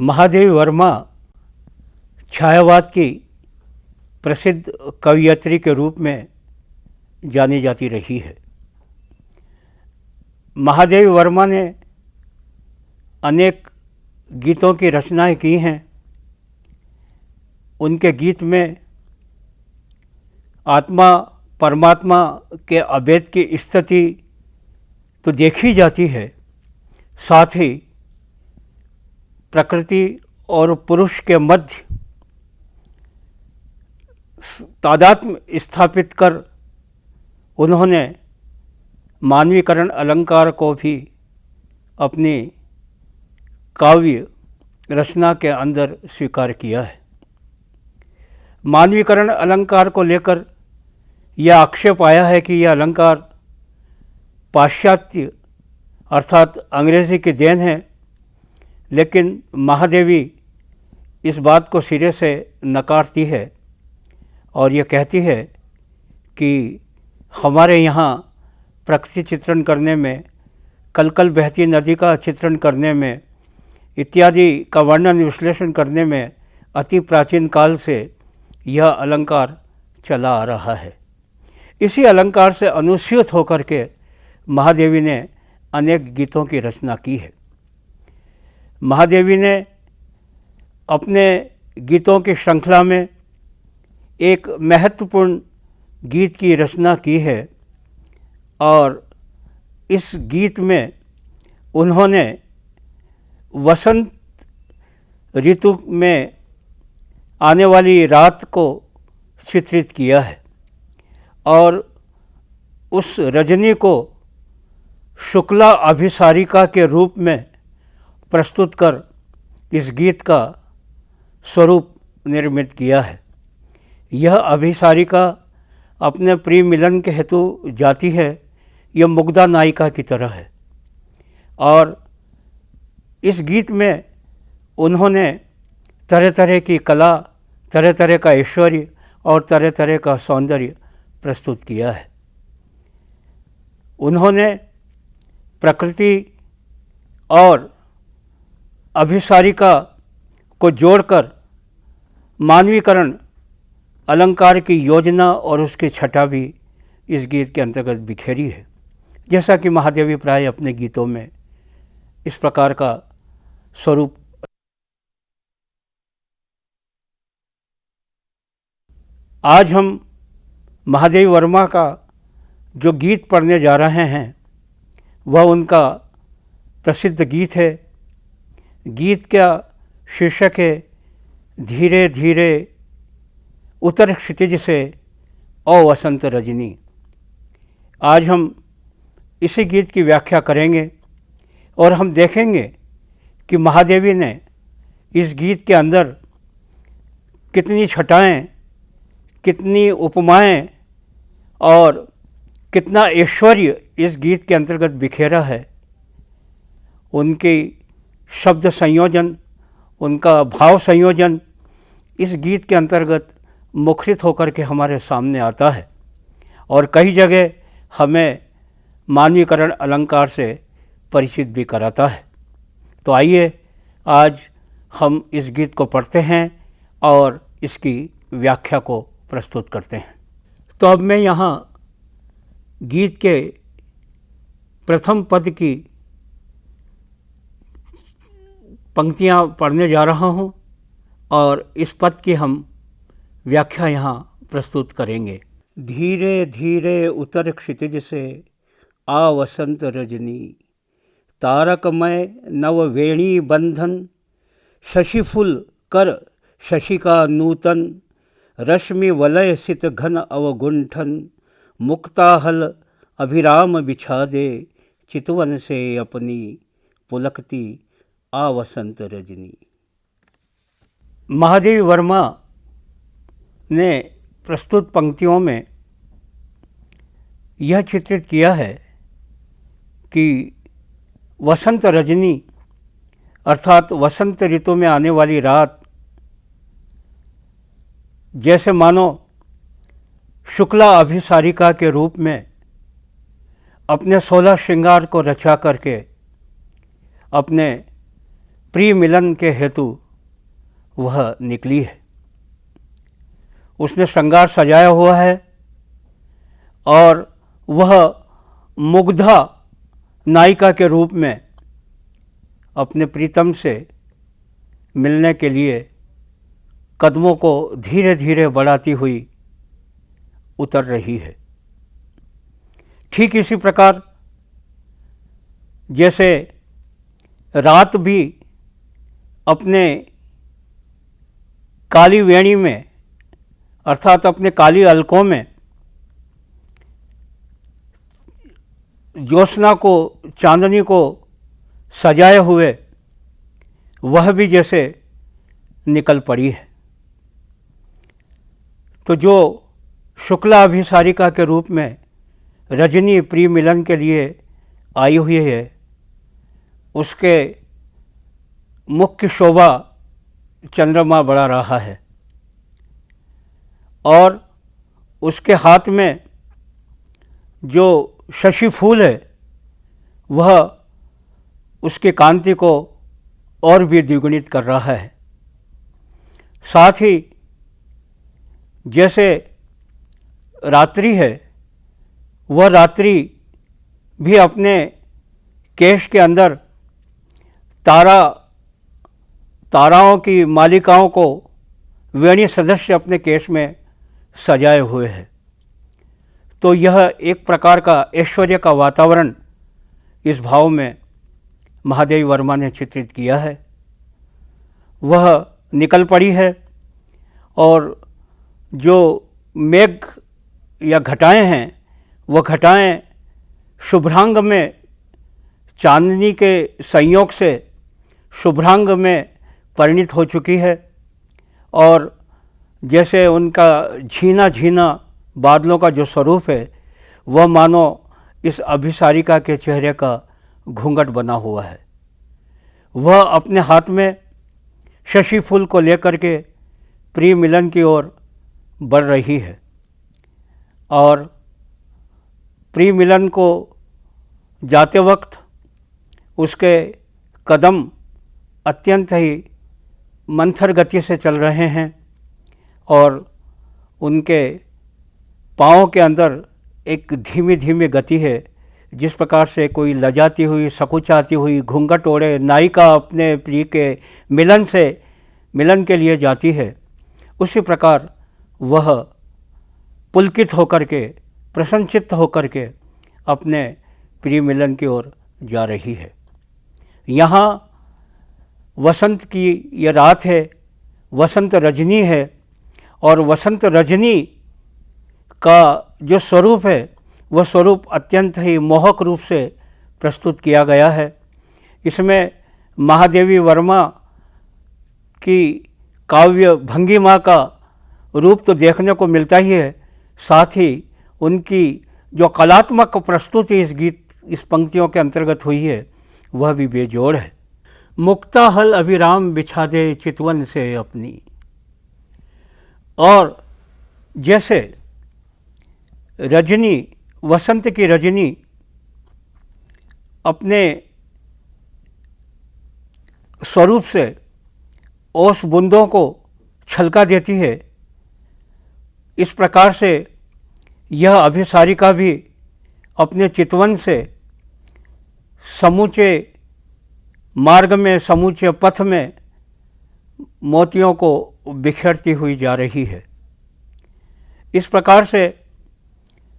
महादेवी वर्मा छायावाद की प्रसिद्ध कवयित्री के रूप में जानी जाती रही है। महादेवी वर्मा ने अनेक गीतों की रचनाएं की हैं। उनके गीत में आत्मा परमात्मा के अभेद की स्थिति तो देखी जाती है, साथ ही प्रकृति और पुरुष के मध्य तादात्म्य स्थापित कर उन्होंने मानवीकरण अलंकार को भी अपनी काव्य रचना के अंदर स्वीकार किया है। मानवीकरण अलंकार को लेकर यह आक्षेप आया है कि यह अलंकार पाश्चात्य अर्थात अंग्रेजी की देन है, लेकिन महादेवी इस बात को सिरे से नकारती है और ये कहती है कि हमारे यहाँ प्रकृति चित्रण करने में, कल कल बहती नदी का चित्रण करने में इत्यादि का वर्णन विश्लेषण करने में अति प्राचीन काल से यह अलंकार चला आ रहा है। इसी अलंकार से अनुस्यूत होकर के महादेवी ने अनेक गीतों की रचना की है। महादेवी ने अपने गीतों की श्रृंखला में एक महत्वपूर्ण गीत की रचना की है और इस गीत में उन्होंने वसंत ऋतु में आने वाली रात को चित्रित किया है और उस रजनी को शुक्ला अभिसारिका के रूप में प्रस्तुत कर इस गीत का स्वरूप निर्मित किया है। यह अभिसारिका अपने प्रिय मिलन के हेतु जाती है। यह मुग्धा नायिका की तरह है और इस गीत में उन्होंने तरह तरह की कला, तरह तरह का ऐश्वर्य और तरह तरह का सौंदर्य प्रस्तुत किया है। उन्होंने प्रकृति और अभिसारिका को जोड़कर मानवीकरण अलंकार की योजना और उसकी छटा भी इस गीत के अंतर्गत बिखेरी है। जैसा कि महादेवी प्राय अपने गीतों में इस प्रकार का स्वरूप। आज हम महादेवी वर्मा का जो गीत पढ़ने जा रहे हैं वह उनका प्रसिद्ध गीत है। गीत का शीर्षक है धीरे धीरे उतर क्षितिज से ओ वसंत रजनी। आज हम इसी गीत की व्याख्या करेंगे और हम देखेंगे कि महादेवी ने इस गीत के अंदर कितनी छटाएं, कितनी उपमाएं और कितना ऐश्वर्य इस गीत के अंतर्गत बिखेरा है। उनकी शब्द संयोजन, उनका भाव संयोजन इस गीत के अंतर्गत मुखरित होकर के हमारे सामने आता है और कई जगह हमें मानवीकरण अलंकार से परिचित भी कराता है। तो आइए आज हम इस गीत को पढ़ते हैं और इसकी व्याख्या को प्रस्तुत करते हैं। तो अब मैं यहाँ गीत के प्रथम पद की पंक्तियाँ पढ़ने जा रहा हूँ और इस पद की हम व्याख्या यहाँ प्रस्तुत करेंगे। धीरे धीरे उतर क्षितिज से आ वसंत रजनी, तारकमय नववेणी बंधन, शशिफुल कर शशिका नूतन, रश्मि वलय सित घन अवगुंठन, मुक्ताहल अभिराम बिछा दे, चितवन से अपनी पुलकती आ वसंत रजनी। महादेवी वर्मा ने प्रस्तुत पंक्तियों में यह चित्रित किया है कि वसंत रजनी अर्थात वसंत ऋतु में आने वाली रात जैसे मानो शुक्ला अभिसारिका के रूप में अपने 16 श्रृंगार को रचा करके अपने प्रिय मिलन के हेतु वह निकली है। उसने श्रृंगार सजाया हुआ है और वह मुग्धा नायिका के रूप में अपने प्रीतम से मिलने के लिए कदमों को धीरे धीरे बढ़ाती हुई उतर रही है। ठीक इसी प्रकार जैसे रात भी अपने काली वेणी में अर्थात अपने काली अलकों में ज्योत्सना को, चांदनी को सजाए हुए वह भी जैसे निकल पड़ी है। तो जो शुक्ला अभिसारिका के रूप में रजनी प्रिय मिलन के लिए आई हुई है, उसके मुख्य शोभा चंद्रमा बढ़ा रहा है और उसके हाथ में जो शशि फूल है वह उसकी कांति को और भी द्विगुणित कर रहा है। साथ ही जैसे रात्रि है, वह रात्रि भी अपने केश के अंदर ताराओं की मालिकाओं को वेणी सदस्य अपने केश में सजाए हुए है। तो यह एक प्रकार का ऐश्वर्य का वातावरण इस भाव में महादेवी वर्मा ने चित्रित किया है। वह निकल पड़ी है और जो मेघ या घटाएं हैं, वह घटाएं शुभ्रांग में चांदनी के संयोग से शुभ्रांग में परिणित हो चुकी है और जैसे उनका झीना झीना बादलों का जो स्वरूप है वह मानो इस अभिसारिका के चेहरे का घूंघट बना हुआ है। वह अपने हाथ में शशि फूल को लेकर के प्रिय मिलन की ओर बढ़ रही है और प्रिय मिलन को जाते वक्त उसके कदम अत्यंत ही मंथर गति से चल रहे हैं और उनके पाँव के अंदर एक धीमी धीमी गति है। जिस प्रकार से कोई लजाती हुई, सकुचाती हुई, घूंघट ओढ़े नायिका अपने प्रिय के मिलन के लिए जाती है, उसी प्रकार वह पुलकित होकर के, प्रसन्नचित्त होकर के अपने प्रिय मिलन की ओर जा रही है। यहाँ वसंत की यह रात है, वसंत रजनी है और वसंत रजनी का जो स्वरूप है वह स्वरूप अत्यंत ही मोहक रूप से प्रस्तुत किया गया है। इसमें महादेवी वर्मा की काव्य भंगिमा का रूप तो देखने को मिलता ही है, साथ ही उनकी जो कलात्मक प्रस्तुति इस पंक्तियों के अंतर्गत हुई है वह भी बेजोड़ है। मुक्ता हल अभिराम बिछा दे चितवन से अपनी। और जैसे रजनी, वसंत की रजनी अपने स्वरूप से ओस बूंदों को छलका देती है, इस प्रकार से यह अभिसारिका भी अपने चितवन से समूचे मार्ग में, समूचे पथ में मोतियों को बिखेरती हुई जा रही है। इस प्रकार से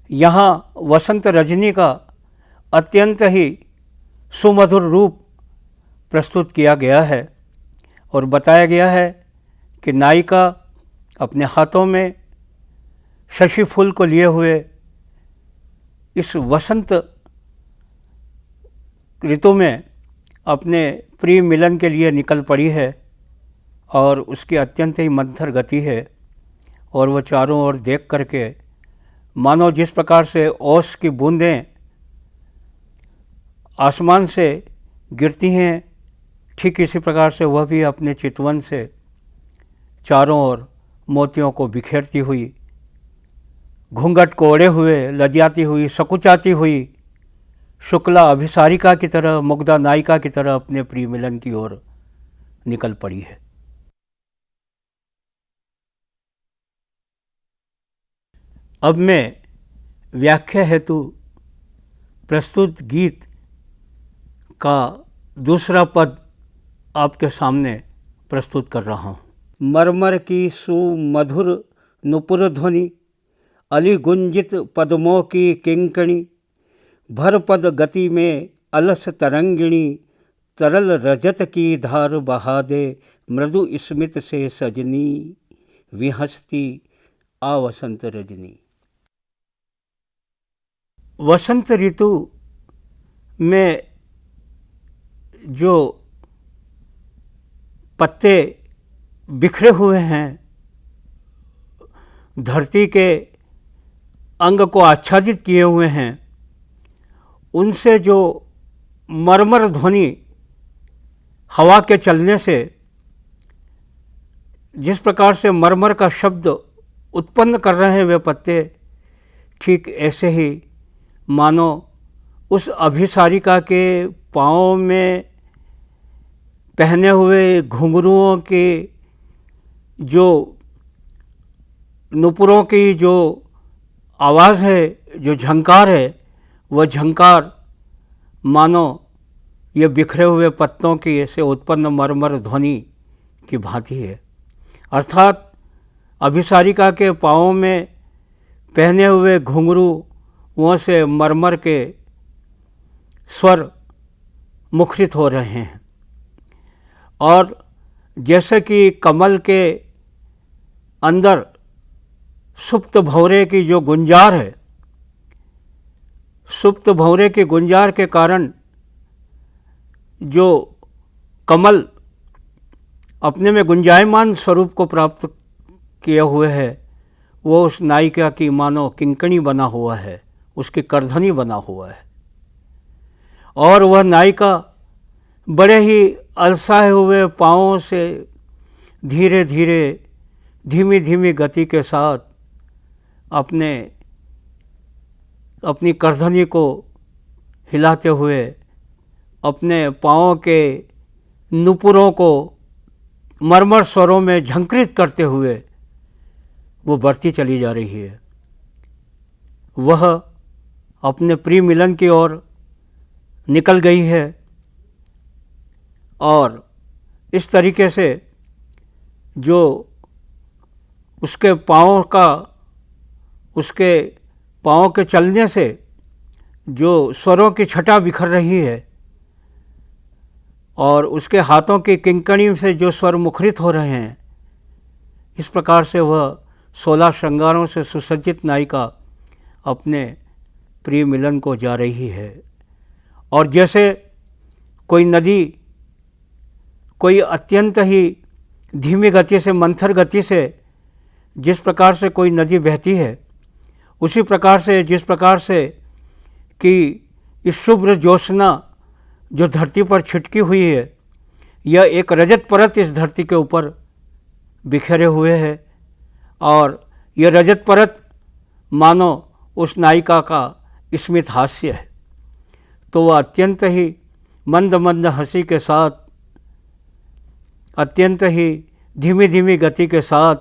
यहाँ वसंत रजनी का अत्यंत ही सुमधुर रूप प्रस्तुत किया गया है और बताया गया है कि नायिका अपने हाथों में शशि फूल को लिए हुए इस वसंत ऋतु में अपने प्रिय मिलन के लिए निकल पड़ी है और उसकी अत्यंत ही मंथर गति है और वह चारों ओर देख करके मानो जिस प्रकार से ओस की बूंदें आसमान से गिरती हैं, ठीक इसी प्रकार से वह भी अपने चितवन से चारों ओर मोतियों को बिखेरती हुई, घूंघट को ओढ़े हुए, लजाती हुई, सकुचाती हुई, शुक्ला अभिसारिका की तरह, मुग्धा नायिका की तरह अपने प्रिय मिलन की ओर निकल पड़ी है। अब मैं व्याख्या हेतु प्रस्तुत गीत का दूसरा पद आपके सामने प्रस्तुत कर रहा हूँ। मरमर की सुमधुर नुपुर ध्वनि, अली गुंजित पद्मों की किंकणी, भर पद गति में अलस तरंगिणी, तरल रजत की धार बहा दे मृदु स्मित से सजनी, विहसती आ वसंत रजनी। वसंत ऋतु में जो पत्ते बिखरे हुए हैं, धरती के अंग को आच्छादित किए हुए हैं, उनसे जो मरमर ध्वनि हवा के चलने से जिस प्रकार से मरमर का शब्द उत्पन्न कर रहे हैं वे पत्ते, ठीक ऐसे ही मानो उस अभिसारिका के पाँव में पहने हुए घुंघरुओं के जो नुपुरों की जो आवाज़ है, जो झंकार है, वह झंकार मानो ये बिखरे हुए पत्तों की ऐसे उत्पन्न मरमर ध्वनि की भांति है। अर्थात अभिसारिका के पाँव में पहने हुए घुंघरुओं से मरमर के स्वर मुखरित हो रहे हैं। और जैसे कि कमल के अंदर सुप्त भंवरे की जो गुंजार है, सुप्त भंवरे की गुंजार के कारण जो कमल अपने में गुंजायमान स्वरूप को प्राप्त किए हुए है, वो उस नायिका की मानो किंकणी बना हुआ है, उसकी करधनी बना हुआ है। और वह नायिका बड़े ही अलसाए हुए पाँवों से धीरे धीरे धीमी धीमी गति के साथ अपनी करधनी को हिलाते हुए अपने पाँवों के नुपुरों को मरमर स्वरों में झंकृत करते हुए वो बढ़ती चली जा रही है। वह अपने प्रिय मिलन की ओर निकल गई है और इस तरीके से जो उसके पाँव के चलने से जो स्वरों की छटा बिखर रही है और उसके हाथों की किंकणी से जो स्वर मुखरित हो रहे हैं, इस प्रकार से वह 16 श्रृंगारों से सुसज्जित नायिका अपने प्रिय मिलन को जा रही है। और जैसे कोई नदी कोई अत्यंत ही धीमी गति से, मंथर गति से जिस प्रकार से कोई नदी बहती है, उसी प्रकार से जिस प्रकार से कि इस शुभ्र ज्योत्सना जो धरती पर छिटकी हुई है, यह एक रजत परत इस धरती के ऊपर बिखरे हुए है और यह रजत परत मानो उस नायिका का स्मित हास्य है। तो वह अत्यंत ही मंद मंद हंसी के साथ, अत्यंत ही धीमी धीमी गति के साथ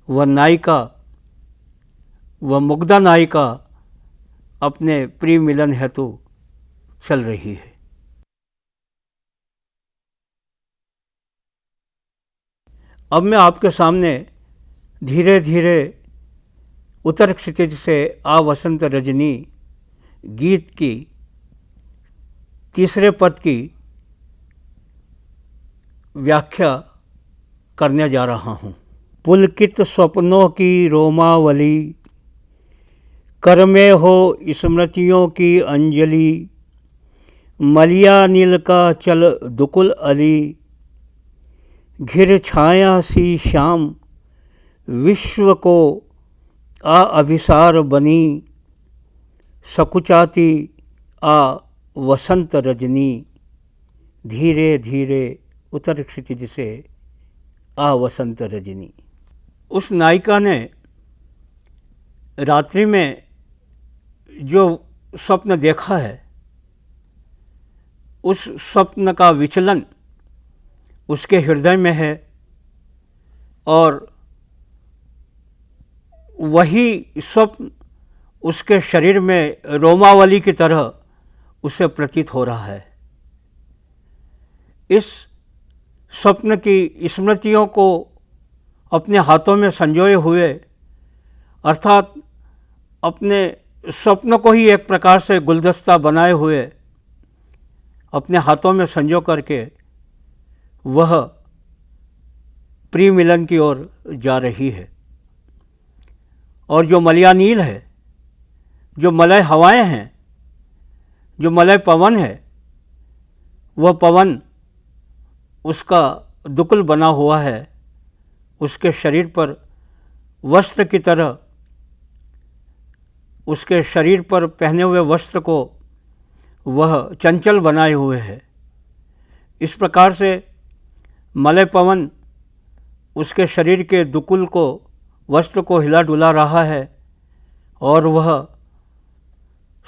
वह नायिका, वह मुग्धा नायिका अपने प्रिय मिलन हेतु चल रही है। अब मैं आपके सामने धीरे धीरे उत्तर क्षितिज से आ वसंत रजनी गीत की तीसरे पद की व्याख्या करने जा रहा हूँ। पुलकित स्वप्नों की रोमावली, कर में हो स्मृतियों की अंजलि, मलिया नील का चल दुकुल अली, घिर छाया सी श्याम विश्व को आ अभिसार बनी, सकुचाती आ वसंत रजनी, धीरे धीरे उत्तर क्षितिज से आ वसंत रजनी। उस नायिका ने रात्रि में जो स्वप्न देखा है, उस स्वप्न का विचलन उसके हृदय में है और वही स्वप्न उसके शरीर में रोमावली की तरह उसे प्रतीत हो रहा है। इस स्वप्न की स्मृतियों को अपने हाथों में संजोए हुए, अर्थात अपने स्वप्न को ही एक प्रकार से गुलदस्ता बनाए हुए अपने हाथों में संजो करके वह प्रिय मिलन की ओर जा रही है। और जो मलयानील है, जो मलय हवाएं हैं, जो मलय पवन है, वह पवन उसका दुकुल बना हुआ है। उसके शरीर पर वस्त्र की तरह, उसके शरीर पर पहने हुए वस्त्र को वह चंचल बनाए हुए है। इस प्रकार से मलय पवन उसके शरीर के दुकुल को, वस्त्र को हिला डुला रहा है और वह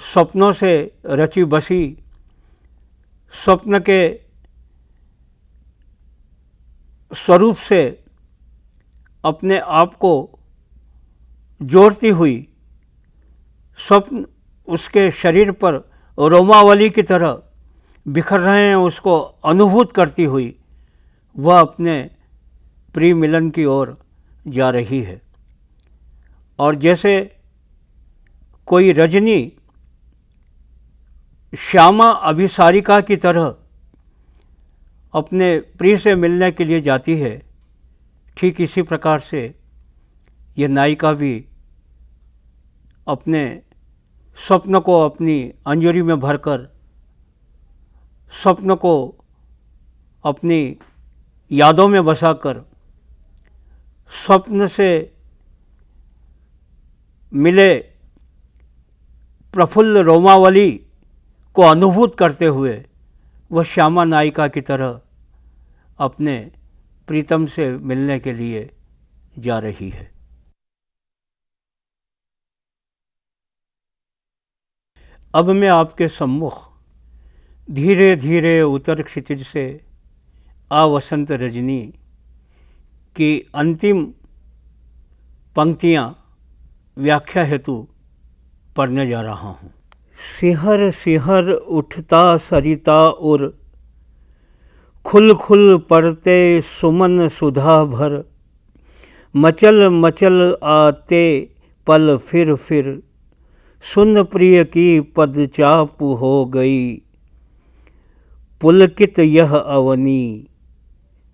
स्वप्नों से रची बसी, स्वप्न के स्वरूप से अपने आप को जोड़ती हुई, स्वप्न उसके शरीर पर रोमावली की तरह बिखर रहे हैं, उसको अनुभूत करती हुई वह अपने प्रिय मिलन की ओर जा रही है। और जैसे कोई रजनी श्यामा अभिसारिका की तरह अपने प्रिय से मिलने के लिए जाती है, ठीक इसी प्रकार से ये नायिका भी अपने स्वप्न को अपनी अंजोरी में भरकर, स्वप्न को अपनी यादों में बसाकर, स्वप्न से मिले प्रफुल्ल रोमावली को अनुभूत करते हुए वह श्यामा नायिका की तरह अपने प्रीतम से मिलने के लिए जा रही है। अब मैं आपके सम्मुख धीरे धीरे उत्तर क्षितिज से आ वसंत रजनी की अंतिम पंक्तियाँ व्याख्या हेतु पढ़ने जा रहा हूँ। सिहर सिहर उठता सरिता उर, खुल खुल पड़ते सुमन सुधा भर, मचल मचल आते पल फिर, सुन प्रिय की पदचाप हो गई, पुलकित यह अवनी,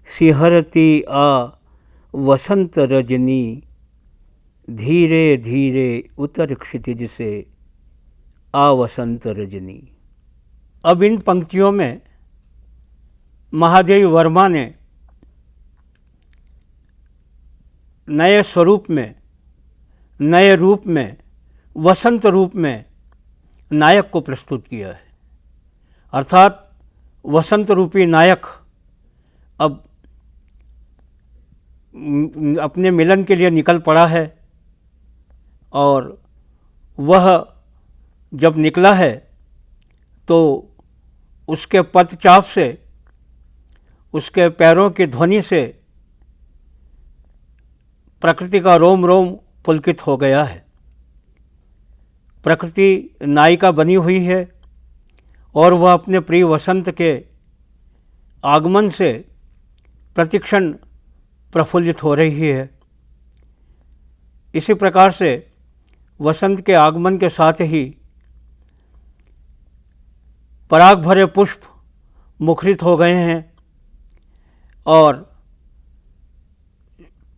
सिहरती आ वसंत रजनी, धीरे धीरे उतर क्षितिज से आ वसंत रजनी। अब इन पंक्तियों में महादेवी वर्मा ने नए स्वरूप में, नए रूप में, वसंत रूप में नायक को प्रस्तुत किया है। अर्थात वसंत रूपी नायक अब अपने मिलन के लिए निकल पड़ा है और वह जब निकला है तो उसके पदचाप से, उसके पैरों की ध्वनि से प्रकृति का रोम रोम पुलकित हो गया है। प्रकृति नायिका बनी हुई है और वह अपने प्रिय वसंत के आगमन से प्रतिक्षण प्रफुल्लित हो रही है। इसी प्रकार से वसंत के आगमन के साथ ही पराग भरे पुष्प मुखरित हो गए हैं और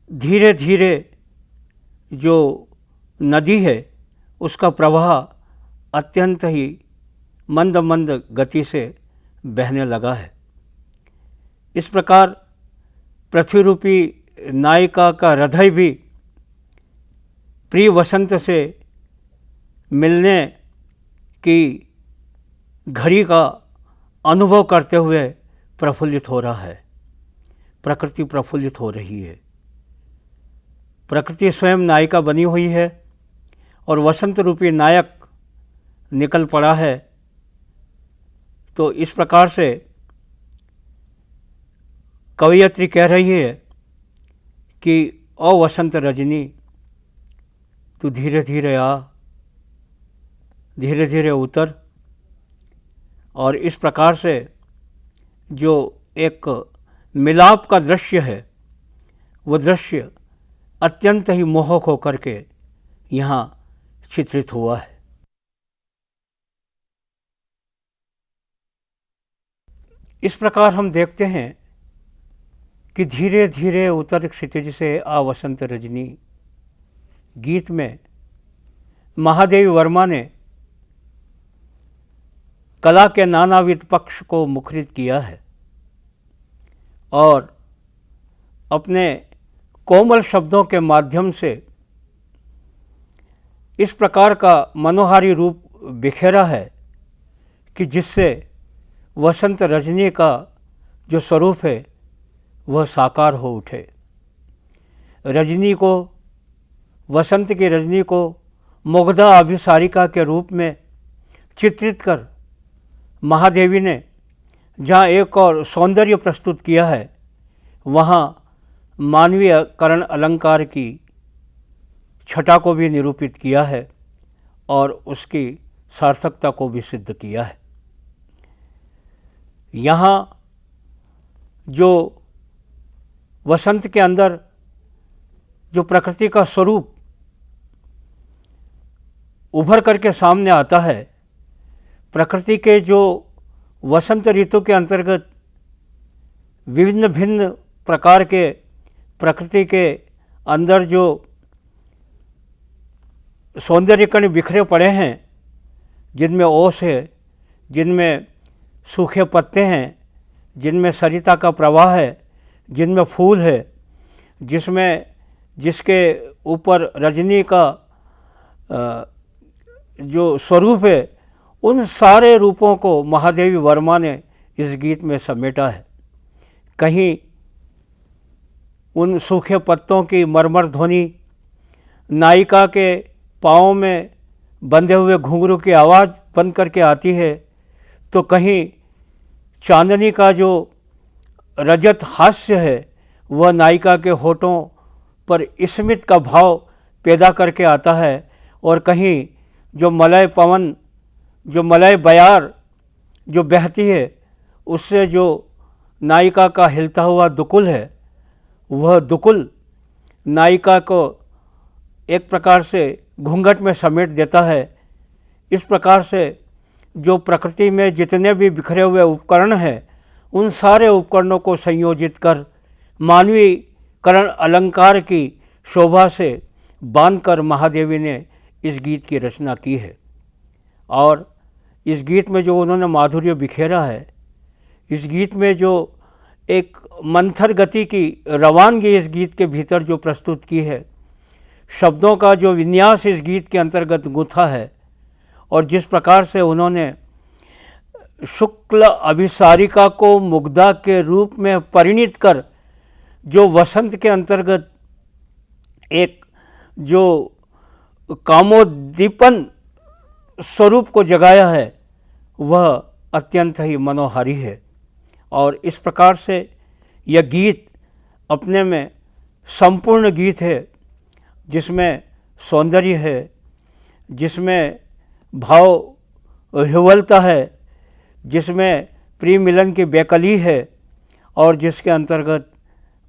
धीरे धीरे जो नदी है उसका प्रवाह अत्यंत ही मंद मंद गति से बहने लगा है। इस प्रकार पृथ्वी रूपी नायिका का हृदय भी प्रिय वसंत से मिलने की घड़ी का अनुभव करते हुए प्रफुल्लित हो रहा है। प्रकृति प्रफुल्लित हो रही है। प्रकृति स्वयं नायिका बनी हुई है और वसंत रूपी नायक निकल पड़ा है। तो इस प्रकार से कवयित्री कह रही है कि ओ वसंत रजनी, तू धीरे धीरे आ, धीरे धीरे उतर। और इस प्रकार से जो एक मिलाप का दृश्य है, वो दृश्य अत्यंत ही मोहक होकर के यहाँ चित्रित हुआ है। इस प्रकार हम देखते हैं कि धीरे धीरे उतर क्षितिज से आ वसंत रजनी गीत में महादेवी वर्मा ने कला के नानाविध पक्ष को मुखरित किया है और अपने कोमल शब्दों के माध्यम से इस प्रकार का मनोहारी रूप बिखेरा है कि जिससे वसंत रजनी का जो स्वरूप है वह साकार हो उठे। रजनी को, वसंत की रजनी को मुग्धा अभिसारिका के रूप में चित्रित कर महादेवी ने जहाँ एक और सौंदर्य प्रस्तुत किया है, वहाँ मानवीय करण अलंकार की छटा को भी निरूपित किया है और उसकी सार्थकता को भी सिद्ध किया है। यहाँ जो वसंत के अंदर जो प्रकृति का स्वरूप उभर करके सामने आता है, प्रकृति के जो वसंत ऋतु के अंतर्गत विभिन्न भिन्न प्रकार के प्रकृति के अंदर जो सौंदर्य कण बिखरे पड़े हैं, जिनमें ओस है, जिनमें सूखे पत्ते हैं, जिनमें सरिता का प्रवाह है, जिनमें फूल है, जिसके ऊपर रजनी का जो स्वरूप है, उन सारे रूपों को महादेवी वर्मा ने इस गीत में समेटा है। कहीं उन सूखे पत्तों की मरमर ध्वनि, नायिका के पाँव में बंधे हुए घुंघरू की आवाज़ बन करके आती है, तो कहीं चांदनी का जो रजत हास्य है वह नायिका के होठों पर स्मित का भाव पैदा करके आता है, और कहीं जो मलय पवन, जो मलय बयार जो बहती है, उससे जो नायिका का हिलता हुआ दुकुल है, वह दुकुल नायिका को एक प्रकार से घूंघट में समेट देता है। इस प्रकार से जो प्रकृति में जितने भी बिखरे हुए उपकरण हैं, उन सारे उपकरणों को संयोजित कर मानवीय करण अलंकार की शोभा से बांधकर महादेवी ने इस गीत की रचना की है। और इस गीत में जो उन्होंने माधुर्य बिखेरा है, इस गीत में जो एक मंथर गति की रवानगी इस गीत के भीतर जो प्रस्तुत की है, शब्दों का जो विन्यास इस गीत के अंतर्गत गूंथा है, और जिस प्रकार से उन्होंने शुक्ल अभिसारिका को मुग्धा के रूप में परिणित कर जो वसंत के अंतर्गत एक जो कामोद्दीपन स्वरूप को जगाया है, वह अत्यंत ही मनोहारी है। और इस प्रकार से यह गीत अपने में संपूर्ण गीत है, जिसमें सौंदर्य है, जिसमें भाव ह्युवलता है, जिसमें प्रिय मिलन की बेकली है, और जिसके अंतर्गत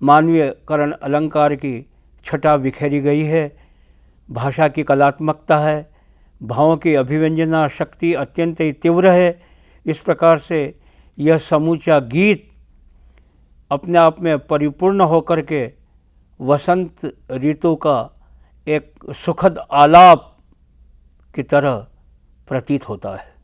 मानवीय करण अलंकार की छटा बिखेरी गई है। भाषा की कलात्मकता है, भावों की अभिव्यंजना शक्ति अत्यंत ही तीव्र है। इस प्रकार से यह समूचा गीत अपने आप में परिपूर्ण होकर के वसंत ऋतु का एक सुखद आलाप की तरह प्रतीत होता है।